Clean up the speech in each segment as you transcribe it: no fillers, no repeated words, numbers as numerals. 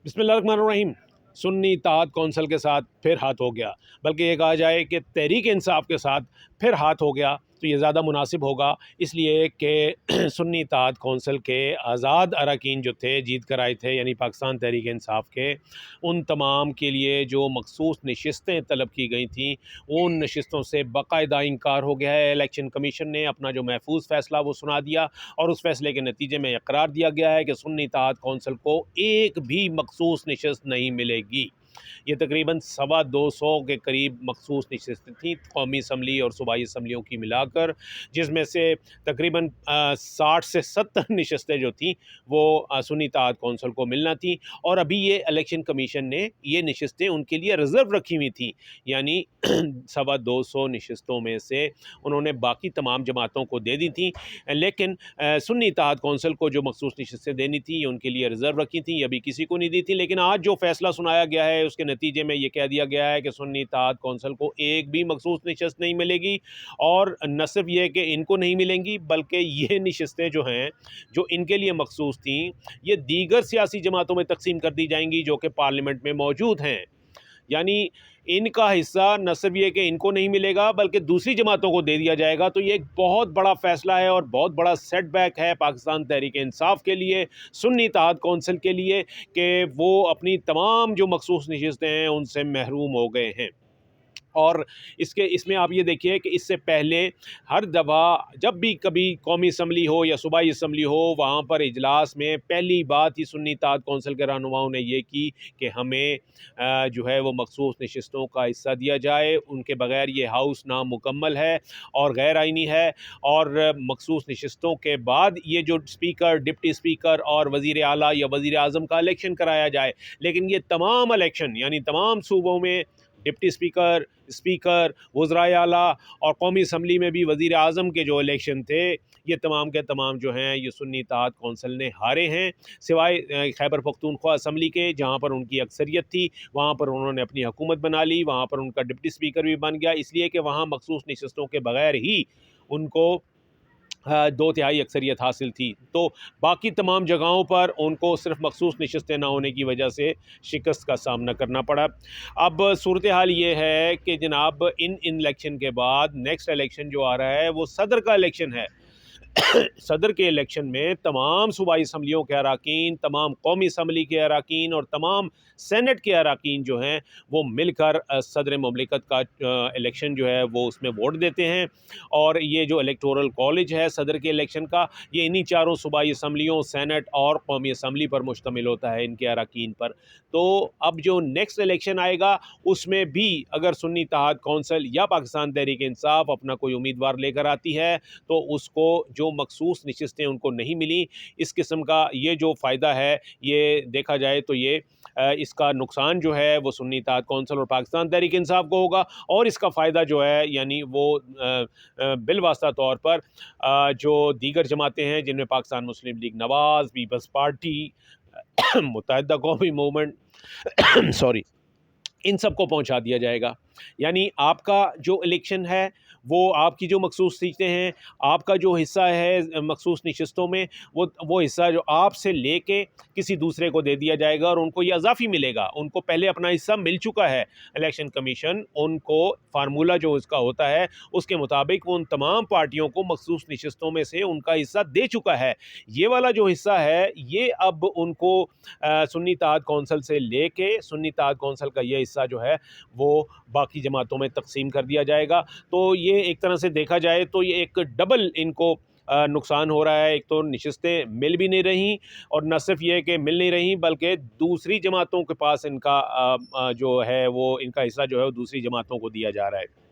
बिस्मिल्लाहिर्रहमानिर्रहीम। सुन्नी इत्तेहाद कौंसिल के साथ फिर हाथ हो गया, बल्कि ये कहा जाए कि तहरीक इंसाफ के साथ फिर हाथ हो गया तो ये ज़्यादा मुनासिब होगा, इसलिए कि सुन्नी इत्तेहाद कौंसिल के आज़ाद अरकान जो थे जीत कर आए थे, यानी पाकिस्तान तहरीक इंसाफ के, उन तमाम के लिए जो मखसूस नशस्तें तलब की गई थी उन नशस्तों से बाकायदा इनकार हो गया है। इलेक्शन कमीशन ने अपना जो महफूज फ़ैसला वो सुना दिया और उस फैसले के नतीजे में करार दिया गया है कि सुन्नी इत्तेहाद कौंसिल को एक भी मखसूस नशस्त नहीं मिलेगी। ये तकरीबन 225 के करीब मखसूस नशस्तें थीं कौमी असम्बली और सूबाई असम्बलियों की मिलाकर, जिसमें से तकरीबन 60 से 70 नशस्तें जो थीं वो सुन्नी इत्तेहाद कौंसिल को मिलना थी। और अभी ये इलेक्शन कमीशन ने ये नशस्तें उनके लिए रिज़र्व रखी हुई थी, यानी 225 नशस्तों में से उन्होंने बाकी तमाम जमातों को दे दी थी, लेकिन सुन्नी इत्तेहाद कौंसिल को जो मखसूस नशस्तें देनी थी ये उनके लिए रिज़र्व रखी थी, ये अभी किसी को नहीं दी थी। लेकिन आज जो फैसला सुनाया गया है उसके नतीजे में ये कह दिया गया है कि सुन्नी इत्तेहाद कौंसिल को एक भी मखसूस नशस्त नहीं मिलेगी, और न सिर्फ ये कि इनको नहीं मिलेंगी बल्कि ये नशस्तें जो हैं जो इनके लिए मखसूस थी ये दीगर सियासी जमातों में तकसीम कर दी जाएंगी जो कि पार्लियामेंट में मौजूद हैं। यानी इनका हिस्सा न सिर्फ ये कि इनको नहीं मिलेगा बल्कि दूसरी जमातों को दे दिया जाएगा। तो ये एक बहुत बड़ा फ़ैसला है और बहुत बड़ा सेटबैक है पाकिस्तान तहरीक इंसाफ के लिए, सुन्नी इत्तेहाद कौंसिल के लिए, कि वो अपनी तमाम जो मखसूस नशस्तें हैं उनसे महरूम हो गए हैं। और इसमें आप ये देखिए कि इससे पहले हर दफ़ा जब भी कभी कौमी असम्बली हो या सूबाई असम्बली हो, वहाँ पर इजलास में पहली बात ही सुन्नी इत्तेहाद कौंसिल के रहनुमाओं ने ये की कि हमें जो है वो मखसूस नशस्तों का हिस्सा दिया जाए, उनके बग़ैर ये हाउस नामुकम्मल है और गैर आइनी है। और मखसूस नशस्तों के बाद ये जो स्पीकर, डिप्टी स्पीकर और वज़ीर आला या वज़ीर आज़म का इलेक्शन कराया जाए, लेकिन ये तमाम इलेक्शन यानी तमाम सूबों में डिप्टी स्पीकर, स्पीकर, वज़राए आला और कौमी असम्बली में भी वज़ीर आज़म के जो इलेक्शन थे, ये तमाम के तमाम जो हैं ये सुन्नी इत्तेहाद कौंसिल ने हारे हैं। सिवाय खैबर पख्तूनख्वा असम्बली के, जहाँ पर उनकी अक्सरियत थी, वहाँ पर उन्होंने अपनी हुकूमत बना ली, वहाँ पर उनका डिप्टी स्पीकर भी बन गया, इसलिए कि वहाँ मखसूस नशस्तों के बग़ैर ही उनको 2/3 अक्सरियत हासिल थी। तो बाकी तमाम जगहों पर उनको सिर्फ मखसूस नशस्तें ना होने की वजह से शिकस्त का सामना करना पड़ा। अब सूरत हाल ये है कि जनाब इन इलेक्शन के बाद नेक्स्ट इलेक्शन जो आ रहा है वो सदर का इलेक्शन है। सदर के इलेक्शन में तमाम सूबाई असम्बलियों के अराकीन, तमाम कौमी असम्बली के अराकीन और तमाम सेनेट के अराकीन जो हैं वो मिलकर सदर ममलिकत का इलेक्शन जो है वो उसमें वोट देते हैं। और ये जो इलेक्टोरल कॉलेज है सदर के इलेक्शन का, ये इन्हीं चारों सूबाई असम्बलियों, सेनेट और कौमी असम्बली पर मुश्तमिल होता है, इनके अराकीन पर। तो अब जो नेक्स्ट इलेक्शन आएगा उसमें भी अगर सुन्नी इत्तेहाद कौंसिल या पाकिस्तान तहरीक इंसाफ अपना कोई उम्मीदवार लेकर आती है तो उसको जो मखसूस नशस्तें उनको नहीं मिली, इस किस्म का ये जो फ़ायदा है ये देखा जाए तो ये इसका नुकसान जो है वो सुन्नी इत्तेहाद कौंसिल और पाकिस्तान तहरीक इंसाफ को होगा, और इसका फ़ायदा जो है यानी वो बिलवास्ता तौर पर जो दीगर जमातें हैं जिनमें पाकिस्तान मुस्लिम लीग नवाज़, पीपल्स पार्टी, मुत्तहिदा कौमी मूवमेंट सॉरी, इन सब को पहुंचा दिया जाएगा। यानी आपका जो इलेक्शन है वो आपकी जो मखसूस सीटें हैं, आपका जो हिस्सा है मखसूस नशस्तों में, वो हिस्सा जो आपसे लेके किसी दूसरे को दे दिया जाएगा और उनको ये इजाफी मिलेगा। उनको पहले अपना हिस्सा मिल चुका है, इलेक्शन कमीशन उनको फार्मूला जो उसका होता है उसके मुताबिक उन तमाम पार्टियों को मखसूस नशस्तों में से उनका हिस्सा दे चुका है। ये वाला जो हिस्सा है ये अब उनको सुन्नी इत्तेहाद कौंसिल से लेके सुन्नी इत्तेहाद कौंसिल का ये हिस्सा जो है वो बाकी जमातों में तकसीम कर दिया जाएगा। तो ये एक तरह से देखा जाए तो ये एक डबल इनको नुकसान हो रहा है। एक तो नशस्तें मिल भी नहीं रही, और न सिर्फ ये कि मिल नहीं रही बल्कि दूसरी जमातों के पास इनका जो है वो इनका हिस्सा जो है वो दूसरी जमातों को दिया जा रहा है।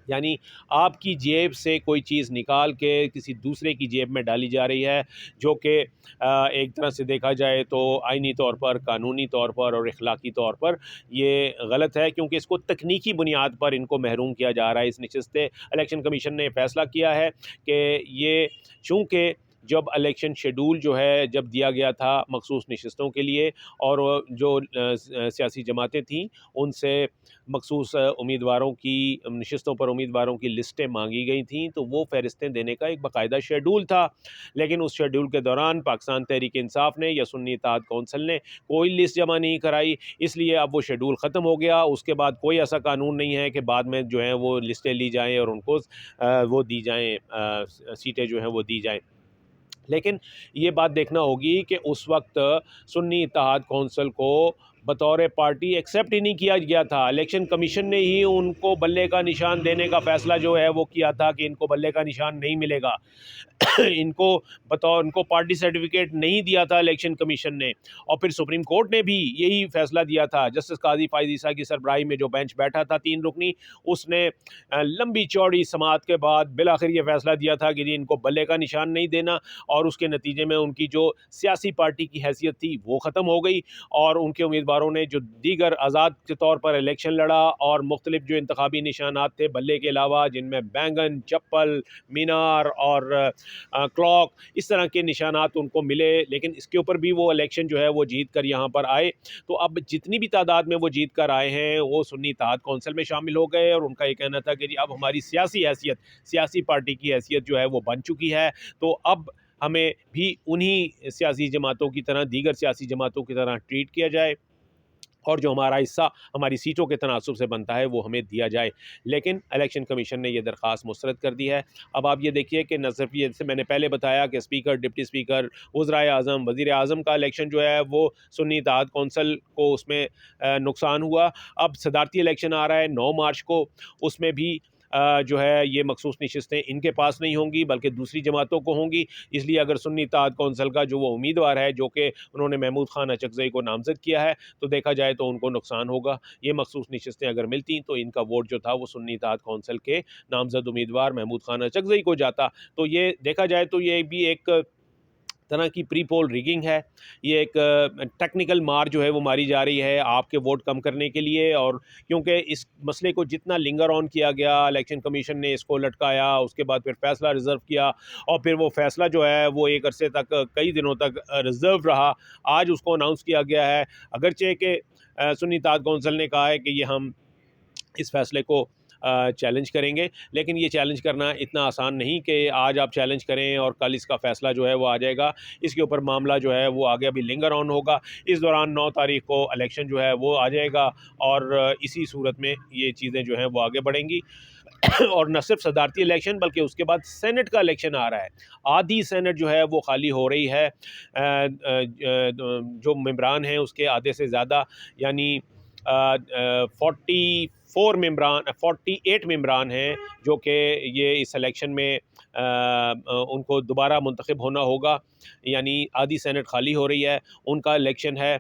यानी आपकी जेब से कोई चीज़ निकाल के किसी दूसरे की जेब में डाली जा रही है, जो कि एक तरह से देखा जाए तो आइनी तौर पर, कानूनी तौर पर और अखलाकी तौर पर ये गलत है, क्योंकि इसको तकनीकी बुनियाद पर इनको महरूम किया जा रहा है। इस नशिस्त इलेक्शन कमीशन ने फैसला किया है कि ये चूँकि जब इलेक्शन शेड्यूल जो है जब दिया गया था मखसूस नशिस्तों के लिए, और जो सियासी जमातें थीं उनसे मखसूस उम्मीदवारों की नशिस्तों पर उम्मीदवारों की लिस्टें मांगी गई थीं, तो वो फ़हरिस्तें देने का एक बाकायदा शेड्यूल था। लेकिन उस शेड्यूल के दौरान पाकिस्तान तहरीक इंसाफ ने या सुन्नी इत्तेहाद कौंसिल ने कोई लिस्ट जमा नहीं कराई, इसलिए अब वो शेड्यूल ख़त्म हो गया। उसके बाद कोई ऐसा कानून नहीं है कि बाद में जो है वो लिस्टें ली जाएँ और उनको वो दी जाएँ, सीटें जो हैं वो दी जाएँ। लेकिन ये बात देखना होगी कि उस वक्त सुन्नी इत्तेहाद कौंसिल को बतौर पार्टी एक्सेप्ट ही नहीं किया गया था। इलेक्शन कमीशन ने ही उनको बल्ले का निशान देने का फ़ैसला जो है वो किया था कि इनको बल्ले का निशान नहीं मिलेगा। इनको बतौर इनको पार्टी सर्टिफिकेट नहीं दिया था इलेक्शन कमीशन ने, और फिर सुप्रीम कोर्ट ने भी यही फैसला दिया था। जस्टिस काजी फायज़ ईसा की सरबराही में जो बेंच बैठा था 3 रुकनी, उसने लंबी चौड़ी समाअत के बाद बिलाखिर ये फैसला दिया था कि जी इनको बल्ले का निशान नहीं देना, और उसके नतीजे में उनकी जो सियासी पार्टी की हैसियत थी वो ख़त्म हो गई, और उनके उम्मीदवारों ने जो दीगर आज़ाद के तौर पर इलेक्शन लड़ा और मुख्तलिफ जो इंतखाबी निशानात थे बल्ले के अलावा, जिनमें बैंगन, चप्पल, मीनार और क्लॉक, इस तरह के निशानात उनको मिले, लेकिन इसके ऊपर भी वो इलेक्शन जो है वो जीत कर यहाँ पर आए। तो अब जितनी भी तादाद में वो जीत कर आए हैं वो सुन्नी इत्तेहाद कौंसिल में शामिल हो गए, और उनका ये कहना था कि जी अब हमारी सियासी हैसियत, सियासी पार्टी की हैसियत जो है वो बन चुकी है, तो अब हमें भी उन्हीं सियासी जमातों की तरह, दीगर सियासी जमातों की तरह ट्रीट किया जाए, और जो हमारा हिस्सा हमारी सीटों के तनासुब से बनता है वो हमें दिया जाए। लेकिन इलेक्शन कमीशन ने यह दरख्वास्त मुस्तरद कर दी है। अब आप ये देखिए कि नज़रिए से मैंने पहले बताया कि स्पीकर, डिप्टी स्पीकर, वज़राए आज़म, वज़ीर आज़म का इलेक्शन जो है वो सुन्नी इत्तेहाद कौंसिल को उसमें नुकसान हुआ। अब सदारती इलेक्शन आ रहा है 9 मार्च को, उसमें भी जो है ये मखसूस नशिस्तें इनके पास नहीं होंगी बल्कि दूसरी जमातों को होंगी। इसलिए अगर सुन्नी इत्तेहाद कौंसिल का जो वो उम्मीदवार है, जो कि उन्होंने महमूद खान अचकज़ई को नामज़द किया है, तो देखा जाए तो उनको नुकसान होगा। ये मखसूस नशिस्तें अगर मिलती तो इनका वोट जो था वो सुन्नी इत्तेहाद कौंसिल के नामज़द उम्मीदवार महमूद खान अचकज़ई को जाता। तो ये देखा जाए तो ये भी एक तरह की प्री पोल रिगिंग है। ये एक टेक्निकल मार जो है वो मारी जा रही है आपके वोट कम करने के लिए, और क्योंकि इस मसले को जितना लिंगर ऑन किया गया, इलेक्शन कमीशन ने इसको लटकाया, उसके बाद फिर फैसला रिज़र्व किया, और फिर वो फैसला जो है वो एक अरसे तक, कई दिनों तक रिज़र्व रहा। आज उसको अनाउंस किया गया है, अगरचे कि सुन्नी इत्तेहाद कौंसिल ने कहा है कि ये हम इस फैसले को चैलेंज करेंगे, लेकिन ये चैलेंज करना इतना आसान नहीं कि आज आप चैलेंज करें और कल इसका फ़ैसला जो है वो आ जाएगा। इसके ऊपर मामला जो है वो आगे अभी लिंगर ऑन होगा। इस दौरान 9 तारीख को इलेक्शन जो है वो आ जाएगा, और इसी सूरत में ये चीज़ें जो हैं वो आगे बढ़ेंगी। और न सिर्फ सदारती इलेक्शन बल्कि उसके बाद सेनेट का इलेक्शन आ रहा है। आधी सेनेट जो है वो खाली हो रही है, जो मेंबरान हैं उसके आधे से ज़्यादा, यानी 48 मेंबरान हैं जो कि ये इस इलेक्शन में उनको दोबारा मुंतखब होना होगा, यानी आधी सेनेट खाली हो रही है, उनका इलेक्शन है।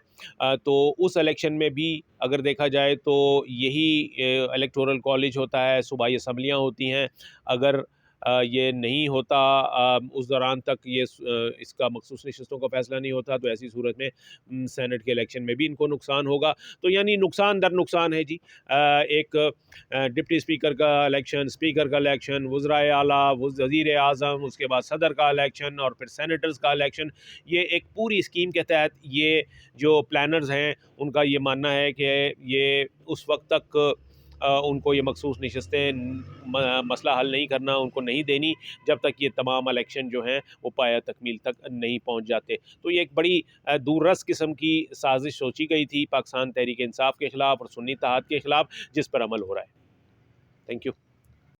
तो उस इलेक्शन में भी अगर देखा जाए तो यही इलेक्टोरल कॉलेज होता है, सूबाई असम्बलियाँ होती हैं। अगर ये नहीं होता, उस दौरान तक ये इसका मखसूस नशिस्तों का फ़ैसला नहीं होता, तो ऐसी सूरत में सेनेट के इलेक्शन में भी इनको नुकसान होगा। तो यानी नुकसान दर नुकसान है जी। एक डिप्टी स्पीकर का इलेक्शन, स्पीकर का इलेक्शन, वज़राए आला, वज़ीर आज़म, उसके बाद सदर का इलेक्शन और फिर सेनेटर्स का इलेक्शन, ये एक पूरी स्कीम के तहत ये जो प्लानर्स हैं उनका ये मानना है कि ये उस वक्त तक उनको ये मखसूस नशिस्तें मसला हल नहीं करना, उनको नहीं देनी जब तक ये तमाम इलेक्शन जो हैं वो पाया तकमील तक नहीं पहुंच जाते। तो ये एक बड़ी दूररस किस्म की साजिश सोची गई थी पाकिस्तान तहरीक इंसाफ के ख़िलाफ़ और सुन्नी इत्तेहाद के ख़िलाफ़, जिस पर अमल हो रहा है। Thank you.